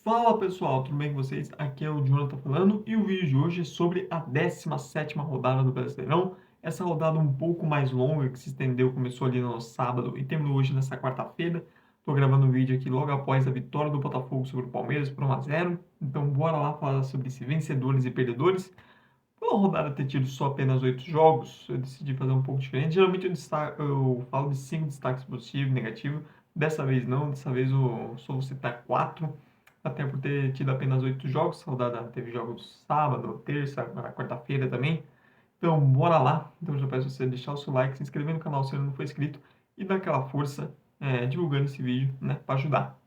Fala pessoal, tudo bem com vocês? Aqui é o Jonathan falando e o vídeo de hoje é sobre a 17ª rodada do Brasileirão. Essa rodada um pouco mais longa que se estendeu, começou ali no sábado e terminou hoje nessa quarta-feira. Estou gravando um vídeo aqui logo após a vitória do Botafogo sobre o Palmeiras por 1-0. Então bora lá falar sobre esses vencedores e perdedores. Pela rodada ter tido só apenas 8 jogos, eu decidi fazer um pouco diferente. Geralmente eu falo de 5 destaques positivos e negativos. Dessa vez não, dessa vez eu só vou citar 4, até por ter tido apenas 8 jogos. A rodada teve jogos sábado, terça, quarta-feira também. Então bora lá. Então eu já peço você deixar o seu like, se inscrever no canal se ainda não for inscrito e dar aquela força divulgando esse vídeo, né, para ajudar.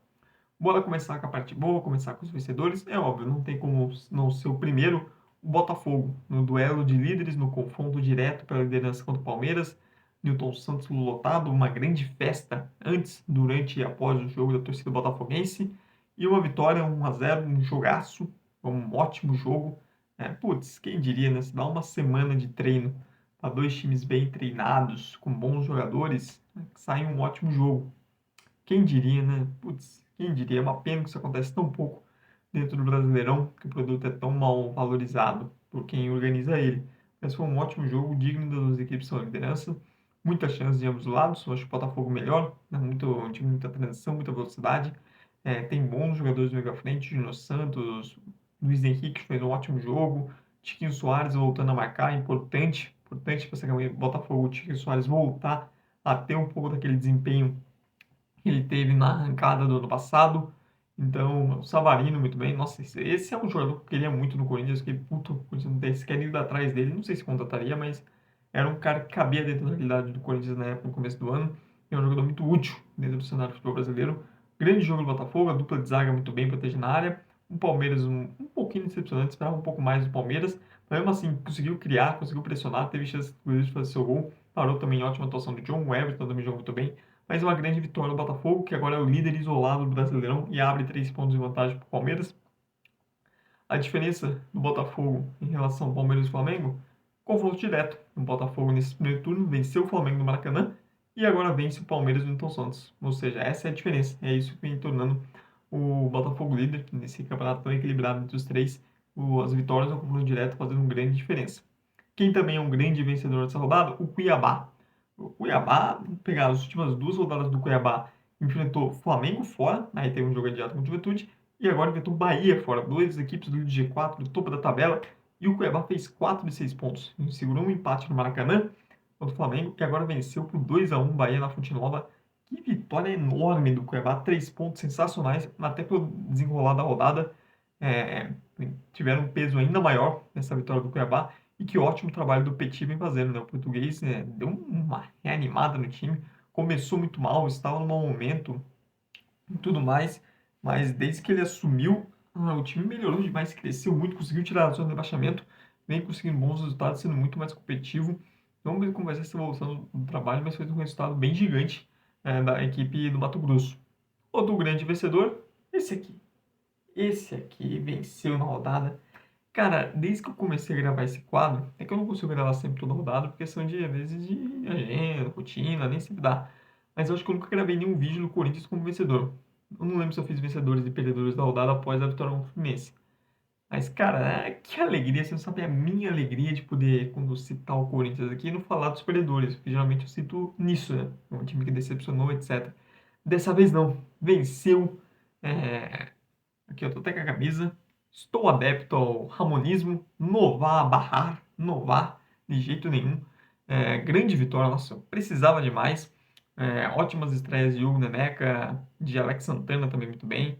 Bora começar com a parte boa, começar com os vencedores. É óbvio, não tem como não ser o primeiro, o Botafogo, no duelo de líderes, no confronto direto pela liderança contra o Palmeiras. Newton Santos lotado, uma grande festa antes, durante e após o jogo da torcida botafoguense. E uma vitória 1-0, um jogaço, um ótimo jogo. Putz, quem diria, né? Se dá uma semana de treino para dois times bem treinados, com bons jogadores, sai um ótimo jogo. Quem diria, né? Putz, quem diria? É uma pena que isso acontece tão pouco dentro do Brasileirão, que o produto é tão mal valorizado por quem organiza ele. Mas foi um ótimo jogo, digno das duas equipes são a liderança. Muitas chances de ambos os lados. Eu acho que o Botafogo melhor, né? Um time, muita transição, muita velocidade. Tem bons jogadores no meio à frente, Júnior Santos, Luiz Henrique fez um ótimo jogo. Tiquinho Soares voltando a marcar, importante, importante para esse Botafogo, o Tiquinho Soares voltar a ter um pouco daquele desempenho que ele teve na arrancada do ano passado. Então, o Savarino muito bem. Nossa, esse é um jogador que eu queria muito no Corinthians, que puto, o Corinthians não tem sequer ido atrás dele. Não sei se contrataria, mas era um cara que cabia dentro da realidade do Corinthians na época, no começo do ano. É um jogador muito útil dentro do cenário do futebol brasileiro. Grande jogo do Botafogo, a dupla de zaga muito bem protegendo a área. O Palmeiras um pouquinho decepcionante, esperava um pouco mais do Palmeiras. Mas mesmo assim, conseguiu criar, conseguiu pressionar, teve chance de fazer seu gol. Parou também ótima atuação do John, o Everton também jogou muito bem. Mas uma grande vitória do Botafogo, que agora é o líder isolado do Brasileirão e abre 3 pontos de vantagem para o Palmeiras. A diferença do Botafogo em relação ao Palmeiras e Flamengo, confronto direto. O Botafogo, nesse primeiro turno, venceu o Flamengo no Maracanã e agora vence o Palmeiras no Newton Santos. Ou seja, essa é a diferença. É isso que vem tornando o Botafogo líder nesse campeonato tão equilibrado entre os três. As vitórias no confronto direto fazendo uma grande diferença. Quem também é um grande vencedor dessa rodada? O Cuiabá. O Cuiabá, pegar as últimas duas rodadas do Cuiabá, enfrentou Flamengo fora, aí teve um jogo adiado com o Juventude, e agora enfrentou Bahia fora, duas equipes do G4, do topo da tabela, e o Cuiabá fez 4 de 6 pontos. Segurou um empate no Maracanã contra o Flamengo, e agora venceu por 2-1 Bahia na Fonte Nova. Que vitória enorme do Cuiabá, 3 pontos sensacionais, até pelo desenrolar da rodada, é, tiveram um peso ainda maior nessa vitória do Cuiabá. E que ótimo trabalho do Petit vem fazendo, né? O português deu uma reanimada no time, começou muito mal, estava num mau momento e tudo mais, mas desde que ele assumiu, o time melhorou demais, cresceu muito, conseguiu tirar a zona de rebaixamento, vem conseguindo bons resultados, sendo muito mais competitivo. Vamos ver como vai ser essa evolução do trabalho, mas foi um resultado bem gigante da equipe do Mato Grosso. Outro grande vencedor, esse aqui. Esse aqui venceu na rodada. Cara, desde que eu comecei a gravar esse quadro, é que eu não consigo gravar sempre toda rodada, porque são de, às vezes, de agenda, rotina, nem sempre dá. Mas eu acho que eu nunca gravei nenhum vídeo do Corinthians como vencedor. Eu não lembro se eu fiz vencedores e perdedores da rodada após a vitória contra o Fluminense. Mas, cara, que alegria, você não sabe a minha alegria de poder, quando citar o Corinthians aqui, não falar dos perdedores, porque geralmente eu cito nisso, né? Um time que decepcionou, etc. Dessa vez não, venceu. é, Aqui eu tô até com a camisa. Estou adepto ao ramonismo, novar, barrar, novar, de jeito nenhum. Grande vitória, nossa, eu precisava demais. Ótimas estreias de Hugo Neneca, de Alex Santana também muito bem.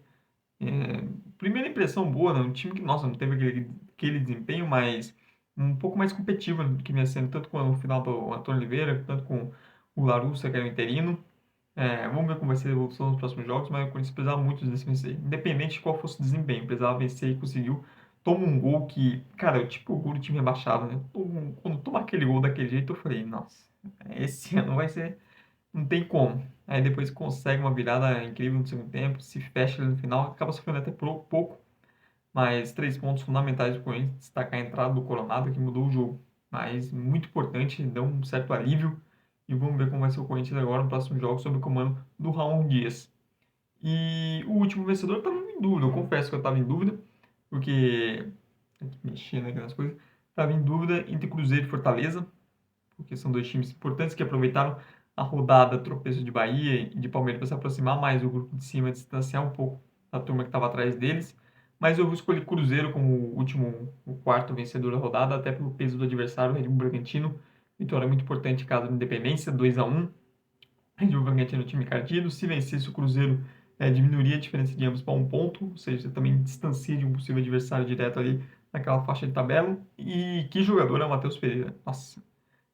Primeira impressão boa, né? Um time que, nossa, não teve aquele desempenho, mas um pouco mais competitivo do que vinha sendo, tanto com o final do Antônio Oliveira, tanto com o Larussa, que era o interino. Vamos ver como vai ser a evolução nos próximos jogos, mas o Corinthians precisava muito desse vencer. Independente de qual fosse o desempenho, precisava vencer e conseguiu. Toma um gol que, cara, é tipo o gol do time rebaixado, né? Quando toma aquele gol daquele jeito, eu falei, nossa, esse ano vai ser. Não tem como. Aí depois consegue uma virada incrível no segundo tempo, se fecha ali no final, acaba sofrendo até por pouco, mas 3 pontos fundamentais do Corinthians, destacar a entrada do Coronado que mudou o jogo. Mas muito importante, deu um certo alívio. E vamos ver como vai ser o Corinthians agora no próximo jogo sob o comando do Raul Dias. E o último vencedor estava em dúvida, eu confesso que eu estava em dúvida, porque, aqui mexendo aqui nas coisas, estava em dúvida entre Cruzeiro e Fortaleza, porque são dois times importantes que aproveitaram a rodada tropeço de Bahia e de Palmeiras para se aproximar mais do grupo de cima, distanciar um pouco da turma que estava atrás deles. Mas eu vou escolher Cruzeiro como o último, o quarto vencedor da rodada, até pelo peso do adversário, o Red Bull Bragantino. Vitória muito importante caso da Independência, 2-1. Red Bull Bragantino, time encardido. Se vencesse o Cruzeiro, diminuiria a diferença de ambos para um ponto, ou seja, você também distancia de um possível adversário direto ali naquela faixa de tabela. E que jogador é o Matheus Pereira? Nossa,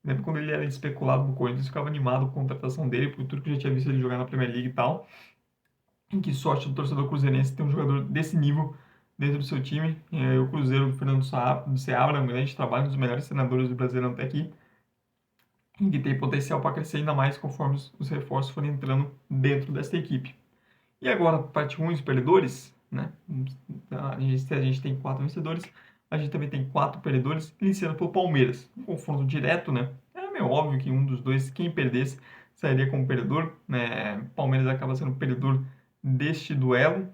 lembro quando ele era especulado no Corinthians, eu ficava animado com a contratação dele, por tudo que eu já tinha visto ele jogar na Premier League e tal. E que sorte do torcedor cruzeirense ter um jogador desse nível dentro do seu time. O Cruzeiro, do Fernando do Seabra, um grande trabalho, um dos melhores treinadores do Brasileirão até aqui, e que tem potencial para crescer ainda mais conforme os reforços forem entrando dentro dessa equipe. E agora, parte 1, os perdedores, né? A gente tem 4 vencedores, a gente também tem 4 perdedores, iniciando pelo Palmeiras. Um confronto direto, né? É meio óbvio que um dos dois, quem perdesse, sairia como perdedor. Né? Palmeiras acaba sendo o perdedor deste duelo.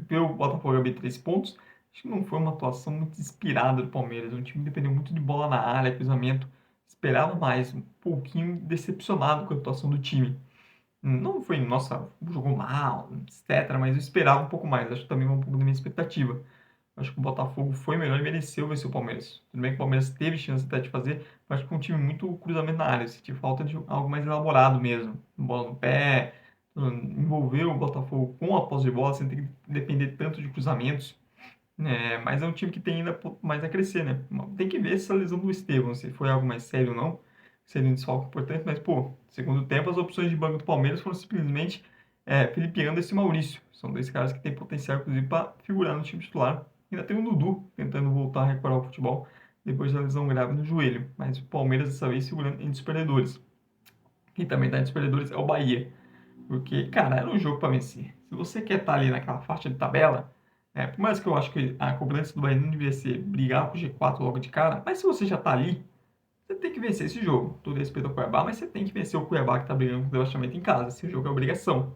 Pelo Botafogo abrir 3 pontos. Acho que não foi uma atuação muito inspirada do Palmeiras. O time dependeu muito de bola na área, cruzamento. Esperava mais, um pouquinho decepcionado com a atuação do time. Não foi, nossa, jogou mal, etc. Mas eu esperava um pouco mais. Acho que também um pouco da minha expectativa. Acho que o Botafogo foi melhor e mereceu vencer o Palmeiras. Tudo bem que o Palmeiras teve chance até de fazer, mas com um time muito cruzamento na área. Senti falta de algo mais elaborado mesmo. Bola no pé, envolver o Botafogo com a posse de bola, sem ter que depender tanto de cruzamentos. Mas é um time que tem ainda mais a crescer, né? Tem que ver essa lesão do Estevão, se foi algo mais sério ou não. Seria um desfalque importante, mas, pô, segundo tempo, as opções de banco do Palmeiras foram simplesmente Felipe Anderson e Maurício. São dois caras que têm potencial, inclusive, para figurar no time titular. Ainda tem o Dudu tentando voltar a recuperar o futebol depois da lesão grave no joelho. Mas o Palmeiras, dessa vez, segurando entre os perdedores. Quem também está entre os perdedores é o Bahia. Porque, cara, era um jogo para vencer. Se você quer estar ali naquela faixa de tabela, por mais que eu acho que a cobrança do Bahia não deveria ser brigar com o G4 logo de cara, mas se você já está ali, você tem que vencer esse jogo. Todo respeito ao Cuiabá, mas você tem que vencer o Cuiabá que está brigando com o rebaixamento em casa. Esse jogo é obrigação.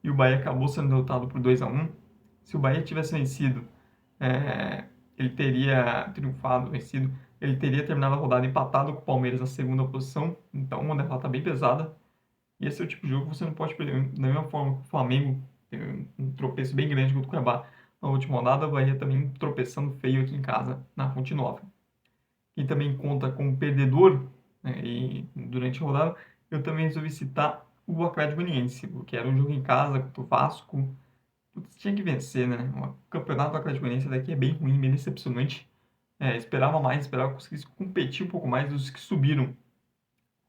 E o Bahia acabou sendo derrotado por 2-1. Se o Bahia tivesse vencido, é, ele teria triunfado, vencido. Ele teria terminado a rodada empatado com o Palmeiras na segunda posição. Então, uma derrota bem pesada. E esse é o tipo de jogo que você não pode perder. Da mesma forma que o Flamengo teve um tropeço bem grande contra o Cuiabá na última rodada, o Bahia também tropeçando feio aqui em casa, na Fonte Nova. Quem também conta como perdedor, né, e durante a rodada, eu também resolvi citar o Atlético Goianiense, porque era um jogo em casa contra o Vasco. Putz, tinha que vencer, né? O campeonato do Atlético Goianiense daqui é bem ruim, bem decepcionante. Esperava mais, esperava que conseguisse competir um pouco mais dos que subiram.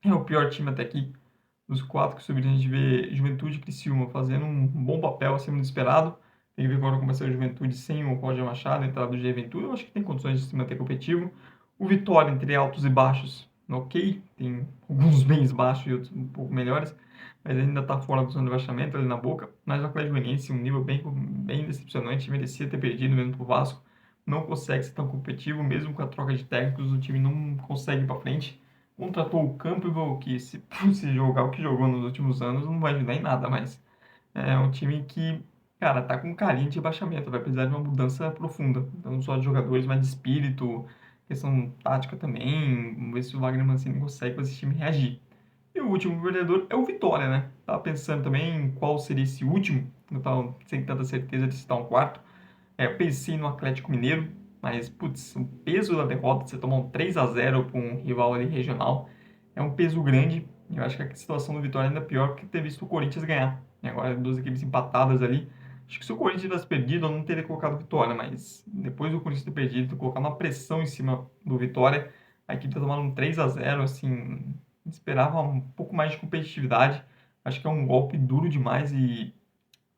É o pior time até aqui dos 4 que subiram. A gente vê Juventude e Criciúma fazendo um bom papel acima do esperado. Tem que ver agora como vai ser a Juventude sem o Roger Machado, a entrada do G Ventura. Eu acho que tem condições de se manter competitivo. O Vitória, entre altos e baixos, ok. Tem alguns bens baixos e outros um pouco melhores, mas ainda está fora do zona de rebaixamento, ali na boca. Mas o Atlético Goianiense, um nível bem decepcionante, merecia ter perdido mesmo para o Vasco. Não consegue ser tão competitivo, mesmo com a troca de técnicos, o time não consegue ir para frente. Contratou o Campbell, que se jogar o que jogou nos últimos anos, não vai ajudar em nada, mas é um time que, cara, tá com carinho de rebaixamento, vai precisar de uma mudança profunda. Então, não só de jogadores, mas de espírito, questão tática também. Vamos ver se o Wagner Mancini consegue fazer esse time reagir. E o último perdedor é o Vitória, né? Tava pensando também em qual seria esse último, eu tava sem tanta certeza de citar um quarto. Eu pensei no Atlético Mineiro, mas, putz, o peso da derrota, você tomar um 3-0 para um rival ali regional, é um peso grande. Eu acho que a situação do Vitória ainda é pior que ter visto o Corinthians ganhar. E agora, duas equipes empatadas ali. Acho que se o Corinthians tivesse perdido, eu não teria colocado Vitória, mas depois do Corinthians ter perdido, colocar uma pressão em cima do Vitória, a equipe tá tomando um 3-0, assim, esperava um pouco mais de competitividade. Acho que é um golpe duro demais e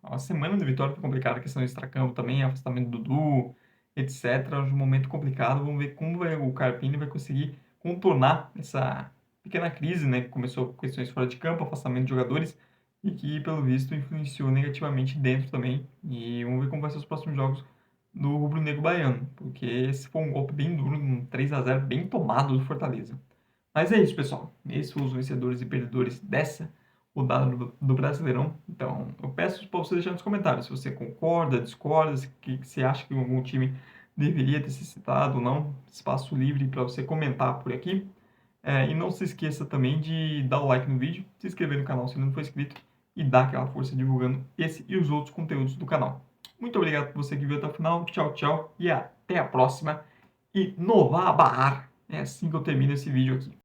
a semana do Vitória foi complicada, a questão do extracampo também, afastamento do Dudu, etc. Um momento complicado. Vamos ver como o Carpini vai conseguir contornar essa pequena crise, né? Que começou com questões fora de campo, afastamento de jogadores, e que, pelo visto, influenciou negativamente dentro também. E vamos ver como vai ser os próximos jogos do rubro-negro baiano, porque esse foi um golpe bem duro, um 3-0 bem tomado do Fortaleza. Mas é isso, pessoal. Esses foram os vencedores e perdedores dessa rodada do Brasileirão. Então, eu peço para você deixar nos comentários se você concorda, discorda, que você acha que algum time deveria ter se citado ou não. Espaço livre para você comentar por aqui. E não se esqueça também de dar o like no vídeo, se inscrever no canal se ainda não for inscrito e dar aquela força divulgando esse e os outros conteúdos do canal. Muito obrigado por você que viu até o final. Tchau, tchau e até a próxima. E Nová Bahar. É assim que eu termino esse vídeo aqui.